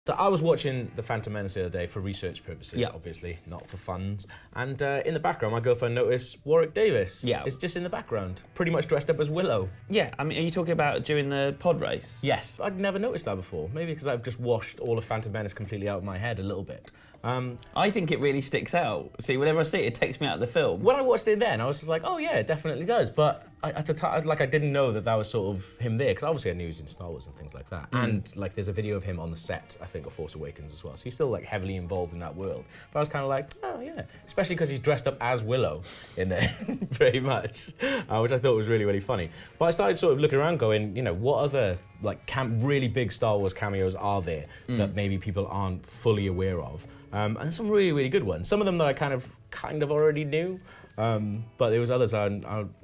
So I was watching The Phantom Menace the other day for research purposes, Yeah. obviously, not for funds. And in the background, my girlfriend noticed Warwick Davis. Yeah. It's just in the background, pretty much dressed up as Willow. Yeah, I mean, are you talking about during the pod race? Yes. I'd never noticed that before. Maybe because I've just washed all of Phantom Menace completely out of my head a little bit. I think it really sticks out. See, whenever I see it, it takes me out of the film. When I watched it then, I was just like, oh yeah, it definitely does. But at the time, like, I didn't know that was sort of him there, because obviously I knew he was in Star Wars and things like that. And like, there's a video of him on the set, I think, of Force Awakens as well. So he's still like heavily involved in that world. But I was kind of like, oh yeah, especially because he's dressed up as Willow in there, very much, which I thought was really, really funny. But I started sort of looking around, going, you know, what other like really big Star Wars cameos are there that maybe people aren't fully aware of? And some really, really good ones. Some of them that I kind of already knew, but there was others I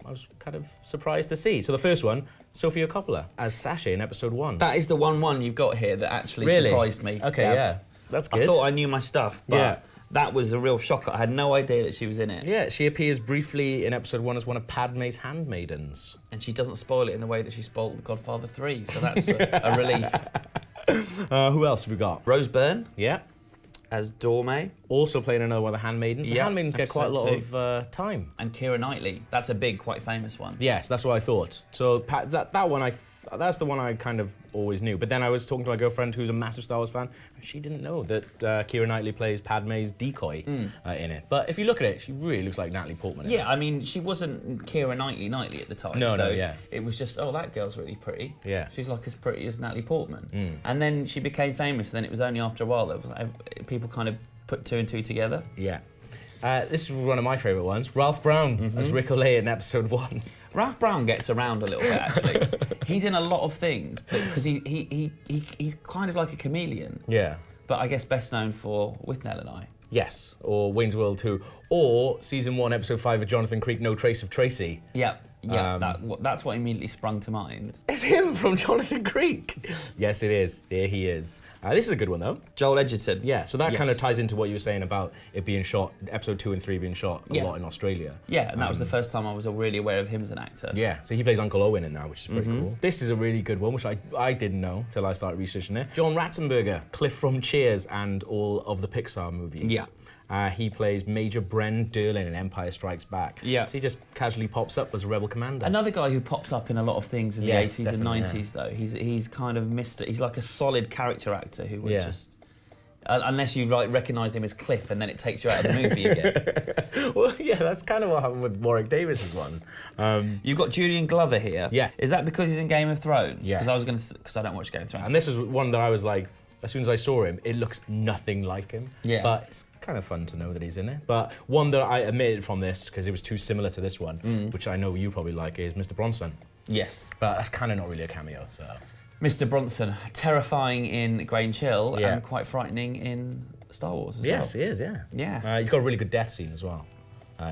was kind of surprised to see. So the first one, Sofia Coppola as Sasha in episode 1. That is the one you've got here that actually Really? surprised me. Okay, Gav. yeah, that's good. I thought I knew my stuff, but Yeah. that was a real shocker. I had no idea that she was in it. Yeah, she appears briefly in episode 1 as one of Padme's handmaidens. And she doesn't spoil it in the way that she spoiled Godfather 3, so that's a relief. Who else have we got? Rose Byrne Yeah, as Dorme. also playing another one of the handmaidens. The Yeah, handmaidens get quite a lot episode of time. And Keira Knightley. That's a big, quite famous one. Yes, that's what I thought. So that one, that's the one I kind of always knew. But then I was talking to my girlfriend, who's a massive Star Wars fan, and she didn't know that Keira Knightley plays Padme's decoy in it. But if you look at it, she really looks like Natalie Portman. In it. Yeah, I mean, she wasn't Keira Knightley at the time. No, so yeah. It was just, oh, that girl's really pretty. Yeah. She's like as pretty as Natalie Portman. And then she became famous, and then it was only after a while that people kind of put two and two together. Yeah. This is one of my favourite ones. Ralph Brown as Rick O'Leary in episode 1. Ralph Brown gets around a little bit, actually. He's in a lot of things, because he's kind of like a chameleon. Yeah. But I guess best known for With Nell and I. Yes, or Wayne's World 2, or season 1, episode 5 of Jonathan Creek, No Trace of Tracy. Yeah. That's what immediately sprung to mind. It's him from Jonathan Creek. Yes, it is. There he is. This is a good one, though. Joel Edgerton. Yeah, so that Yes. kind of ties into what you were saying about it being shot, episode 2 and 3 being shot a Yeah. lot in Australia. Yeah, and that was the first time I was really aware of him as an actor. Yeah, so he plays Uncle Owen in that, which is pretty cool. This is a really good one, which I didn't know till I started researching it. John Ratzenberger, Cliff from Cheers and all of the Pixar movies. Yeah. He plays Major Bren Derlin in Empire Strikes Back. Yeah. So he just casually pops up as a rebel commander. Another guy who pops up in a lot of things in the Yes, 80s and definitely, 90s, though. He's kind of he's like a solid character actor who would Yeah. just... unless you recognised him as Cliff, and then it takes you out of the movie again. Well, yeah, that's kind of what happened with Warwick Davis's one. You've got Julian Glover here. Yeah. Is that because he's in Game of Thrones? Yes. Because I don't watch Game of Thrones. And this is one that I was like, as soon as I saw him, it looks nothing like him. Yeah. But it's kind of fun to know that he's in it. But one that I omitted from this, because it was too similar to this one, which I know you probably like, is Mr. Bronson. Yes. But that's kind of not really a cameo, so... Mr. Bronson, terrifying in Grange Hill Yeah. and quite frightening in Star Wars as Yes, well. he is, yeah. Yeah. He's got a really good death scene as well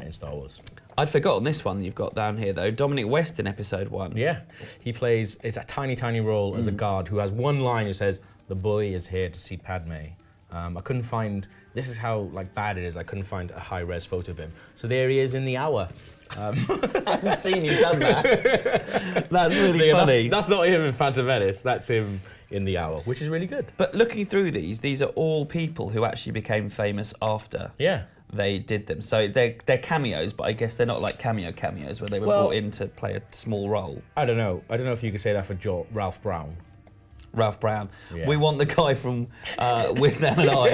in Star Wars. I'd forgotten this one you've got down here, though. Dominic West in episode 1. Yeah. He plays, it's a tiny, tiny role as a guard who has one line who says, "The boy is here to see Padme." I couldn't find, this is how like bad it is, I couldn't find a high-res photo of him. So there he is in the hour. I haven't seen you done that. That's really Yeah, funny. That's not him in Phantom Menace, that's him in the hour, which is really good. But looking through these are all people who actually became famous after Yeah. they did them. So they're cameos, but I guess they're not like cameos where they were brought in to play a small role. I don't know if you could say that for Ralph Brown. Ralph Brown. Yeah. We want the guy from With Them and I.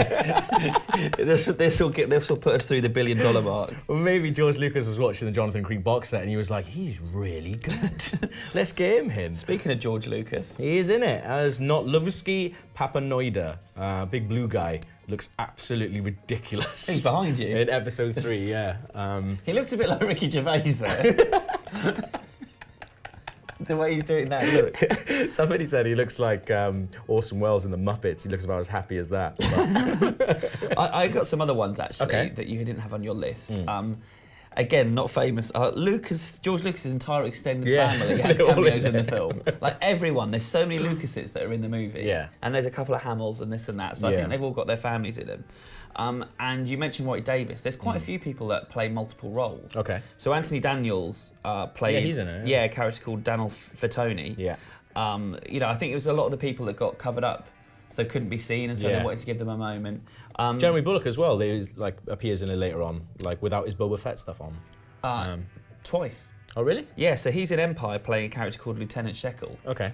this will put us through the $1 billion mark. Well, maybe George Lucas was watching the Jonathan Creek box set and he was like, he's really good. Let's get him. Speaking of George Lucas, He is in it as Notlovsky Papanoida, big blue guy. Looks absolutely ridiculous. He's behind you. In episode 3, yeah. He looks a bit like Ricky Gervais there. The way he's doing that look. Somebody said he looks like Orson Welles in The Muppets. He looks about as happy as that. I got some other ones actually Okay. that you didn't have on your list. Again, not famous. George Lucas's entire extended Yeah. family has They're all cameos in in the film. Like everyone, there's so many Lucases that are in the movie. Yeah. And there's a couple of Hamills and this and that. So I Yeah. think they've all got their families in them. And you mentioned Warwick Davis. There's quite a few people that play multiple roles. Okay. So Anthony Daniels played. Yeah, he's in it, Yeah, a character called Daniel Fatoni. Yeah. I think it was a lot of the people that got covered up so couldn't be seen, and so they wanted to give them a moment. Jeremy Bulloch as well. They like appears in it later on, like without his Boba Fett stuff on. Twice. Oh really? Yeah, so he's in Empire playing a character called Lieutenant Shekel. Okay.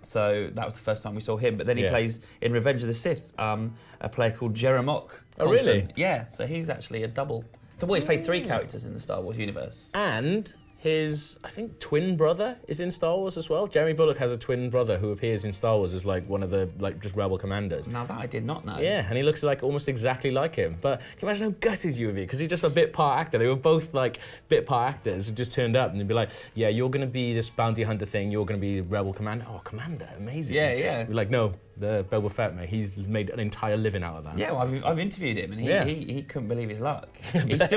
So that was the first time we saw him. But then he plays in Revenge of the Sith, a player called Jeremoc. Oh really? Yeah, so he's actually a double. So he's played 3 characters in the Star Wars universe. And his, I think, twin brother is in Star Wars as well. Jeremy Bulloch has a twin brother who appears in Star Wars as like one of the like just rebel commanders. Now that I did not know. Yeah, and he looks like almost exactly like him. But can you imagine how gutted you would be? Because he's just a bit part actor. They were both like bit part actors who just turned up and they'd be like, yeah, you're going to be this bounty hunter thing. You're going to be rebel commander. Oh, commander, amazing. Yeah, yeah. We're like, no, the Boba Fett, mate. He's made an entire living out of that. Yeah, well, I've interviewed him and he couldn't believe his luck.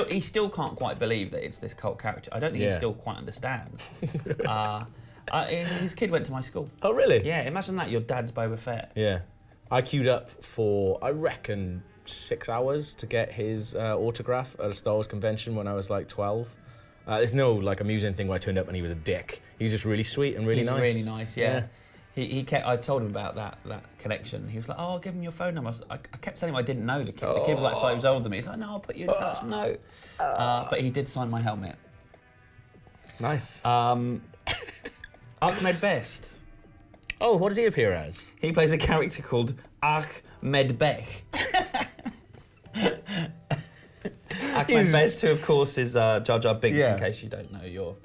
he still can't quite believe that it's this cult character. I don't think he still quite understands. His kid went to my school. Oh, really? Yeah, imagine that, your dad's Boba Fett. Yeah. I queued up for, I reckon, 6 hours to get his autograph at a Star Wars convention when I was like 12. There's no like amusing thing where I turned up and he was a dick. He was just really sweet and really nice. He's really nice, yeah. He kept. I told him about that connection. He was like, "Oh, I'll give him your phone number." I kept telling him I didn't know the kid. The kid was like 5 years older than me. He's like, "No, I'll put you in touch." No, but he did sign my helmet. Nice. Ahmed Best. Oh, what does he appear as? He plays a character called Ahmed Bech. Ahmed Best, who of course is Jar Jar Binks, in case you don't know your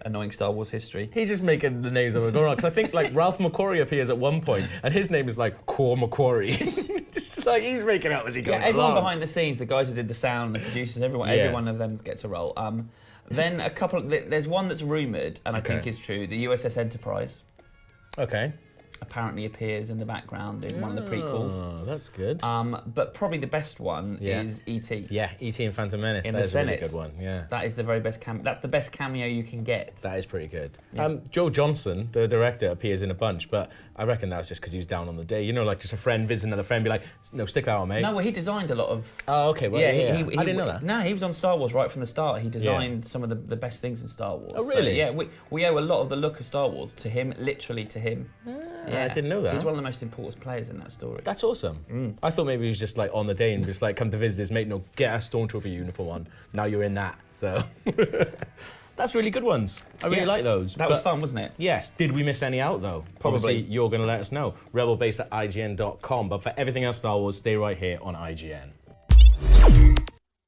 annoying Star Wars history. He's just making the names of it. Because I think like Ralph McQuarrie appears at one point, and his name is like Quor McQuarrie. Just like he's making out as he goes. Yeah, everyone along. behind the scenes, the guys who did the sound, the producers, every one of them gets a role. Then a couple. There's one that's rumoured, and I think is true. The USS Enterprise. Okay. Apparently appears in the background in one of the prequels. Oh, that's good. But probably the best one is E.T. Yeah, E.T. and Phantom Menace. In That's the a really Senate. good one. Yeah. That is the very best That's the best cameo you can get. That is pretty good. Yeah. Joe Johnson, the director, appears in a bunch, but I reckon that was just because he was down on the day. You know, like just a friend visiting another friend, be like, no, stick that on, mate. No, well, he designed a lot of... Oh, okay. Well, yeah. I didn't know that. No, he was on Star Wars right from the start. He designed some of the best things in Star Wars. Oh, really? So, yeah, we owe a lot of the look of Star Wars to him, literally to him. I didn't know that. He's one of the most important players in that story. That's awesome. I thought maybe he was just like on the day and just like come to visit his mate. No, get a Stormtrooper uniform on. Now you're in that. So that's really good ones. I really like those. That was fun, wasn't it? Yes. Did we miss any out though? Probably. Obviously, you're going to let us know. Rebelbase@ign.com. But for everything else Star Wars, stay right here on IGN.